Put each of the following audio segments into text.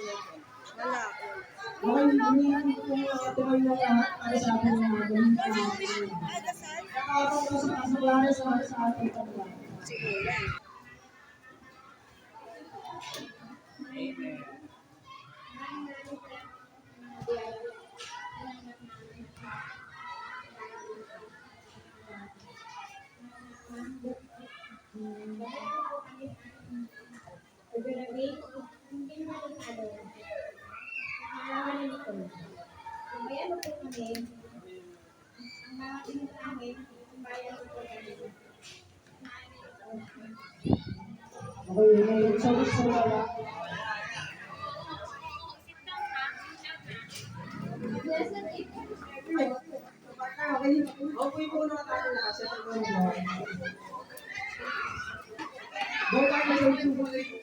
Wala. Okay, hindi ko tuloy na lahat para sa ating mga ganun. Nakakapag ko sa kasalanan sa ating paglalaan. Siguro. Okay, may isang gusto na lang. Okay po na tayo na sa paglalaan. Go back to your two bullets.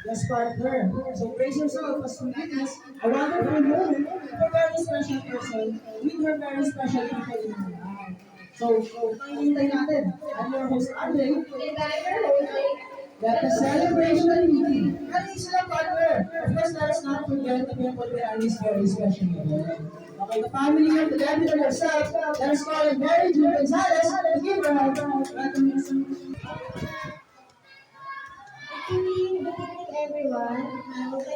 Yes, partner. So brace yourself as we witness a wonderful moment of a very special person with her very special people in her life. So, pakinggan natin. I'm your host, Andre. Let the celebration begin. Please, partner. Of course, let us not forget to people behind this very special event. Okay, the family of the deputy herself, let us call it Mary Jo Gonzalez to give her a welcome. Good evening, everyone. I would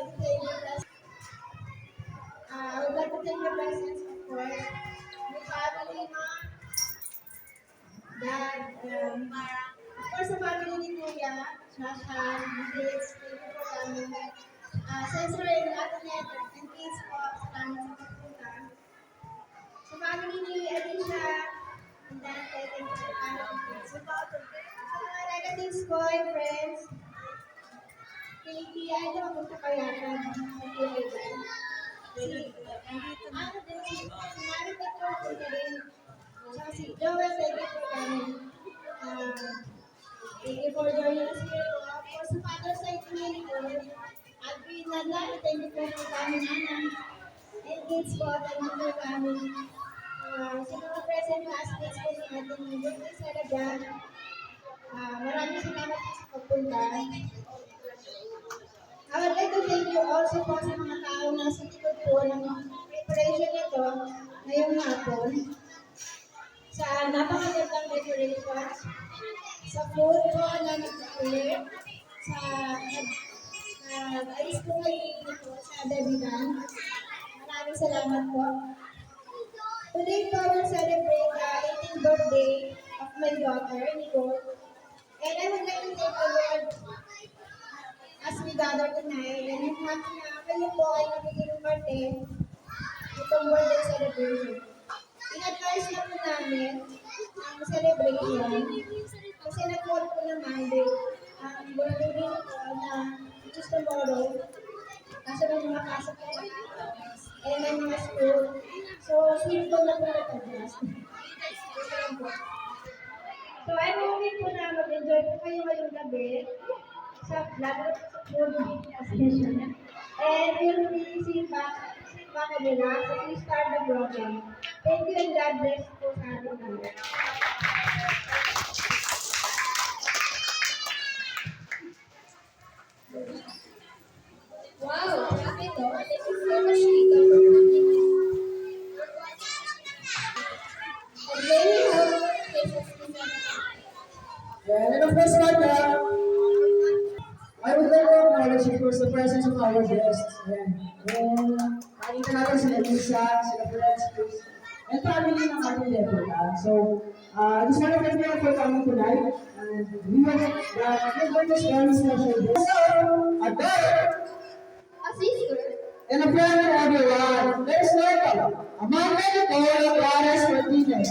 like to thank the presence, of course, the family, dad, of course, the family ni Kuya, Shasha, kids, thank you for coming. Sensor and Antoinette and kids po, salamat sa pagpunta. Sa family ni Alicia, and Dante, thank you for coming. Sa mga relatives ko and friends, Kaya ito ako sa kayakan. Ano din si Marita ko rin. Tsaka si Joel, thank you for coming. Thank you for joining us here. For sa Father's Side community ko, Adrian Nadla, thank you for coming, Ana. And kids po, thank you for coming. Sa mga present classmates ko sa ating birthday celebrant, maraming salamat po sa pagpunta. I would like to thank you also po sa mga tao na sa likod po ng preparation nito ngayong hapon. Sa napakagandang decorations, sa food po na nag-prepare, sa nag-ayos po ngayon dito sa Dabigan. Maraming salamat po. Today po we'll celebrate the 18th birthday of my daughter, Nicole. And I would like to thank the Lord as we gather tonight, and I'm happy na kayo po ay nagiging parte itong birthday celebration. In-advise na po namin ang celebration kasi nag-call po naman ang birthday rin po na which is tomorrow. Kaso may mga pasok po and may mga school. So, sweet po na po nag-adjust. So, I'm hoping po na mag-enjoy po kayo ngayong gabi sa lalo sa food session. And we'll be sit back and relax as we start the program. Thank you and God bless po sa ating lahat. Wow! Grabe to. Thank you so much, Tito. I really hope this is And of course, I would like to acknowledge, of course, the presence of our guests. Nakita natin sila Lisa, sila Francis, and family ng ating Lebanon. So, I just want to thank you for coming tonight. And we hope that you're going to spend this special day. So, a brother, a sister. and a friend to everyone. Let's welcome Amanda Nicole Juarez Martinez.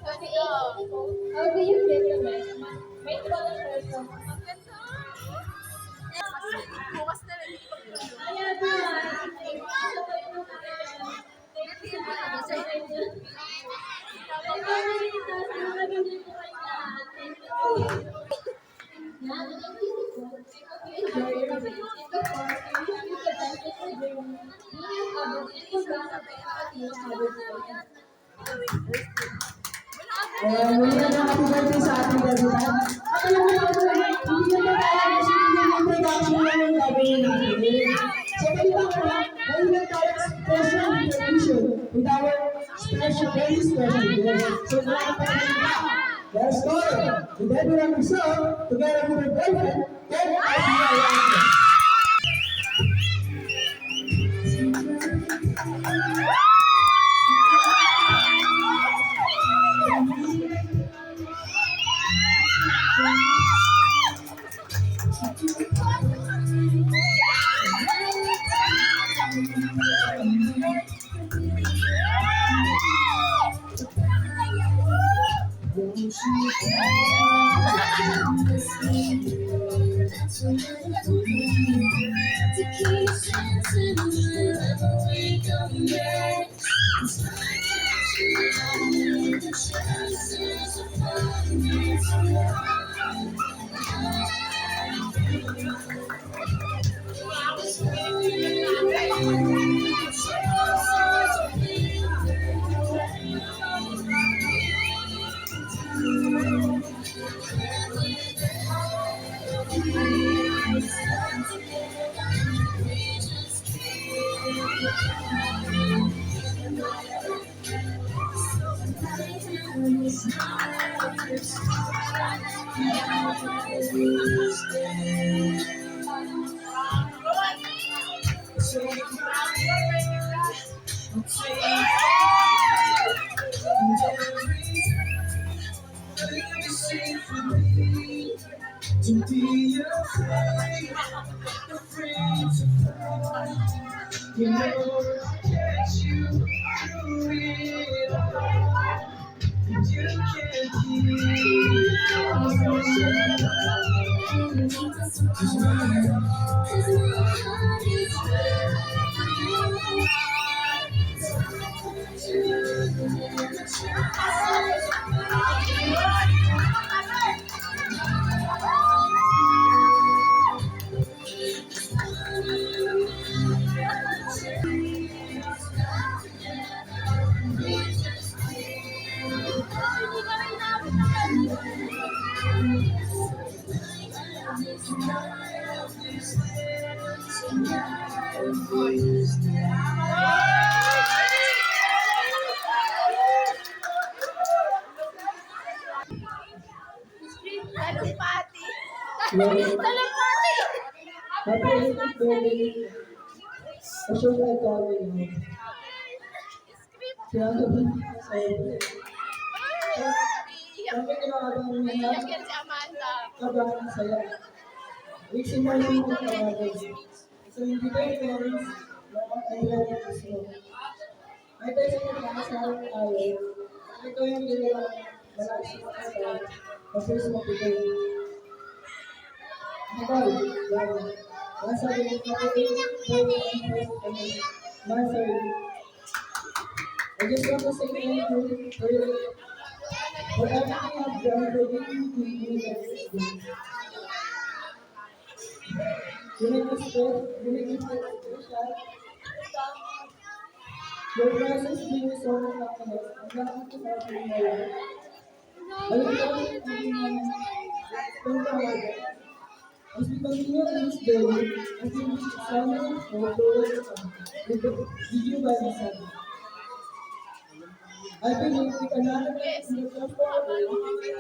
Happy How do you feel the best? May walang person. Bukas na rin. Kaya ba, Muli na happy birthday sa ating Davidan. At alam mo ba, hindi na tayo kasi hindi na introduction na yung gagawin natin. So, pwede ba ko na, gawin na tayo special introduction with our special, very special guest. So, mga kapatid na, let's go! With everyone who's up, together with your boyfriend, then I'll be around. To be afraid, afraid to fall. You know I get you through it all. And you can't keep Talumpati. Talumpati! Happy birthday. Asya ko ito ako yun. Kaya ako ba sa'yo? Kami kinakabang mo na Iyak yan si Amanda. kabang saya. Wishing mo yung mga tawagin. So, hindi tayo parents, nakakailan yung gusto. Ay tayo sa mga kasama tayo. Ito yung ginawa malaki sa mga kasama. Kasi mo pito. Nicole, yan. Nasa rin yung kapatid. Nasa rin. I just want to say thank you for whatever you have done for me to be here. You make me special. Your presence brings me so much happiness. I'm not to have you in my life. I look forward to being spend time with you. As we continue this journey, I feel excited for with you by my side. I believe we can another in the platform.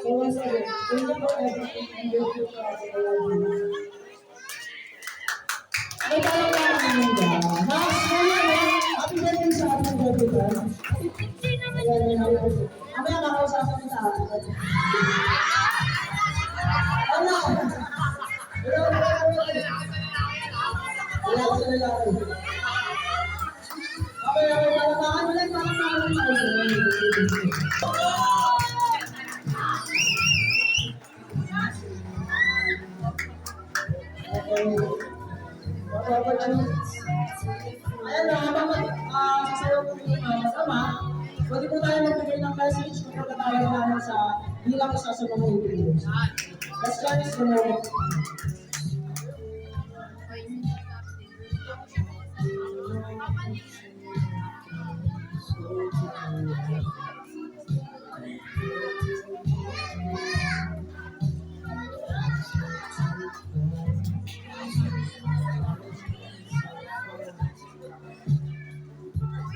So once again, thank you for everything and your future as a life. May talaga naman ba? Happy birthday sa ating birthday. Mamaya makausapan kita. Ano? Wala ko sa lalaki. Mamaya may palamakan ulit. opportunities. Ayan na, habang sasayaw po yung sama, pwede po tayo magbigay ng message kung pagkatawag namin sa bilang isa sa mga individuals. Let's cherish the moment.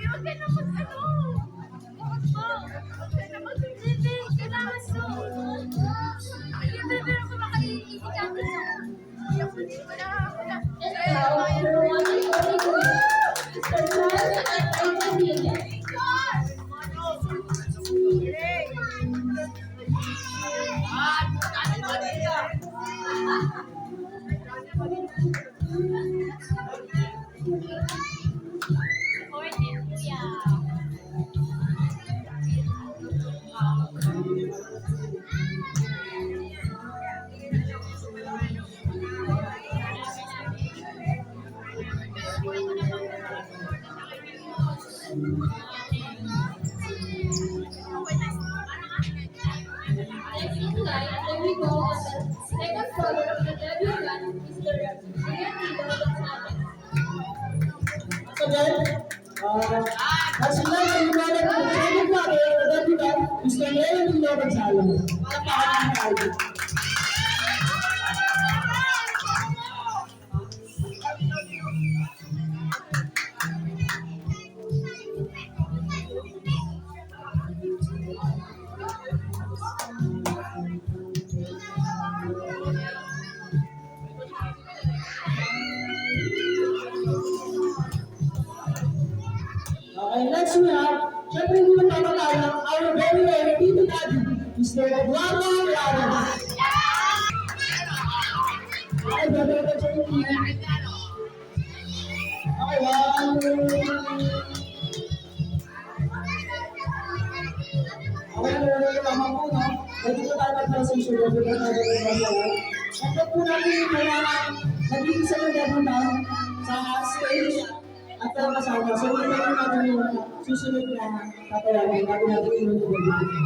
Huwag ka na mag-ano. Huwag ka na mag-bebe. Kailangan so. Ayun, bebe, ako makaliitin ka ako so. Hindi ko na ako na. And now, number 1 is only good. Mr. John at Angelina. Next in line, then we go on the second caller of the debutante, Mr. Leonardo Gonzalez. Again, as you know, you know that the second father of the deputy is the Leonardo Gonzalez. Palakpakan natin tayo. Okay, next we have, syempre hindi magpapakala, our very own Tito Daddy, Mr. Eduardo Ramos. Okay, brother, okay, one. Okay, naman po, no? Pwede po tayo mag-presentation, pwede po tayo mag-presentation. Siyempre po natin yung mga naging isa ng debutante sa stage at kasama. So, hindi natin natin yung susunod na tatawagin bago natin yung debutante.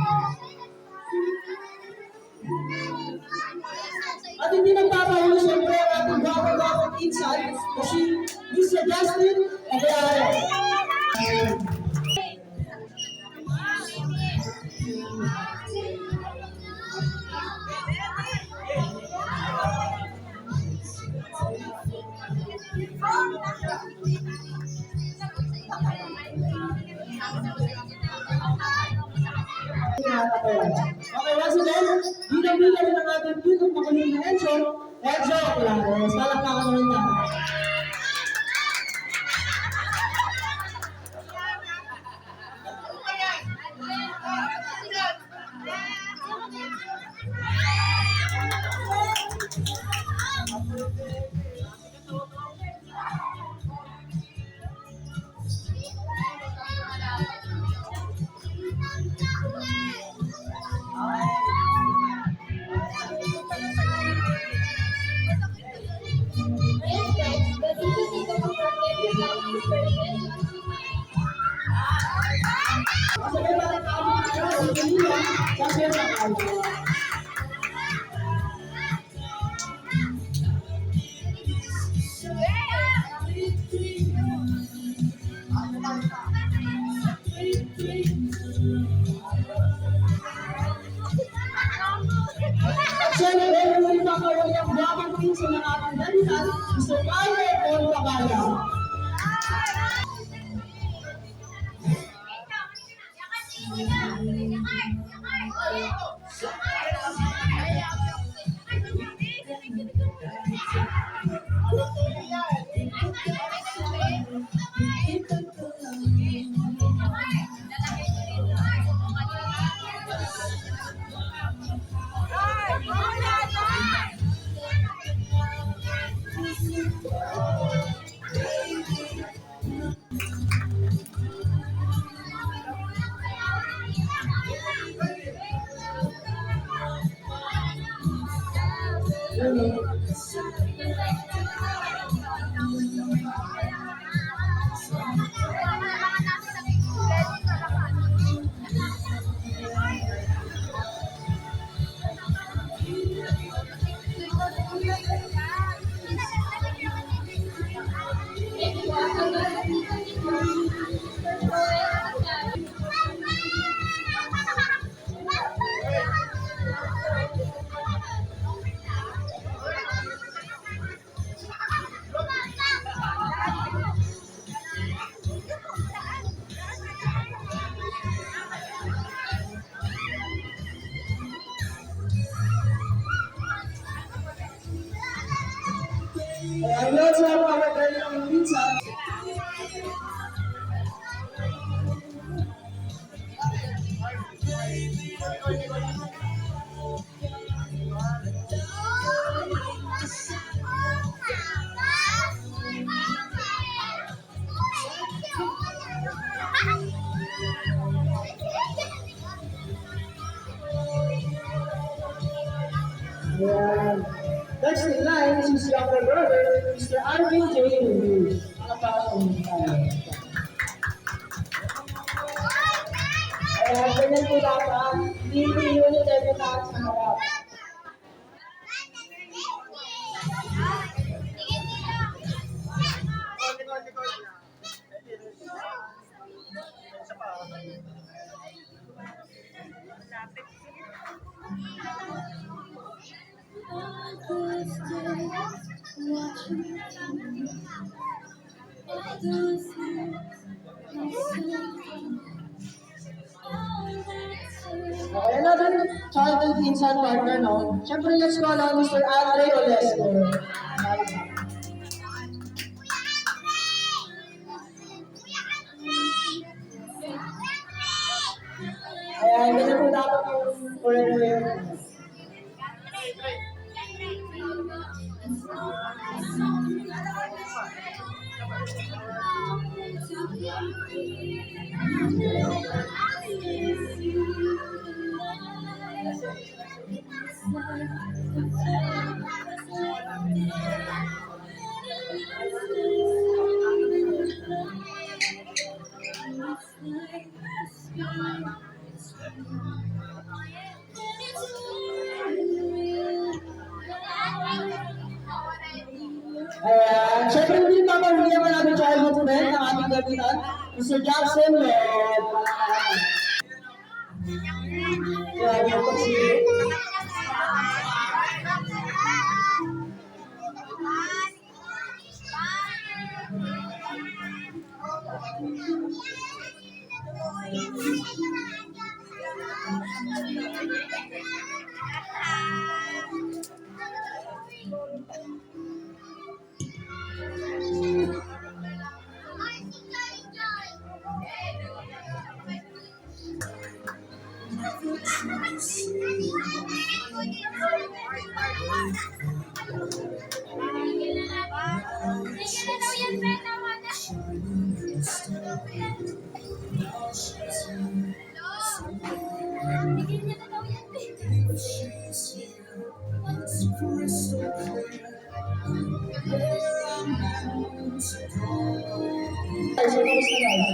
At hindi nagpapahuli siyempre ang ating gawang inside kasi Miss Justin Aguilar. Okay, once again, bilang-bilang ng ating YouTube makulit na Enzo Clares. Palakpakan naman natin. Next guys, the Tito from debutante, Mr. Leonardo. Masagay pa rin tayo sa Manila sa Sierra Caldo. At syempre, kung ipapawali ang Brahman Queen sa mga ating dalitan, Mr. Paolo Paul Caballa. And we also have our very own pizza. And next in line is his younger brother, Mr. Arvin J. Review. Ayan, ganyan po dapat. Hindi po yun yung tayo sa harap. Okay, another childhood pinsan partner, no? Siyempre, let's call on Mr. Andre Olesco. Ayan, ganyan po dapat yung forever. Ayan, syempre hindi papahuli naman natin childhood friend ng ating kapitan, Mr. Jackson Lord. Grabe ang pagsilip. Ay, so kamusta na?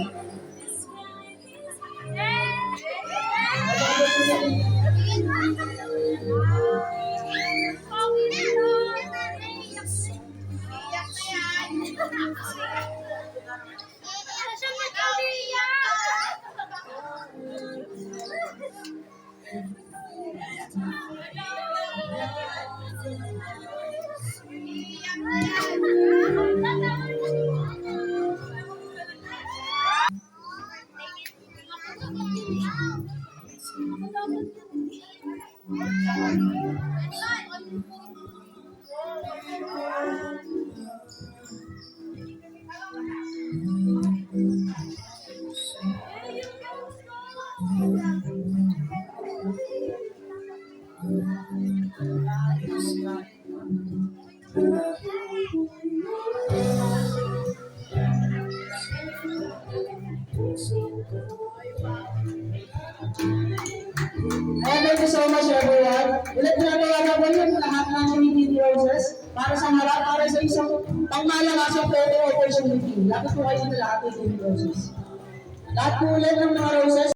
And thank you so much everyone. Ulit na nawagan ko yung lahat ng community roses para sa harap, para sa isang pangmalangasang photo opportunity. Lapit po kayo sa lahat ng community roses. Lahat po ulit ng mga roses.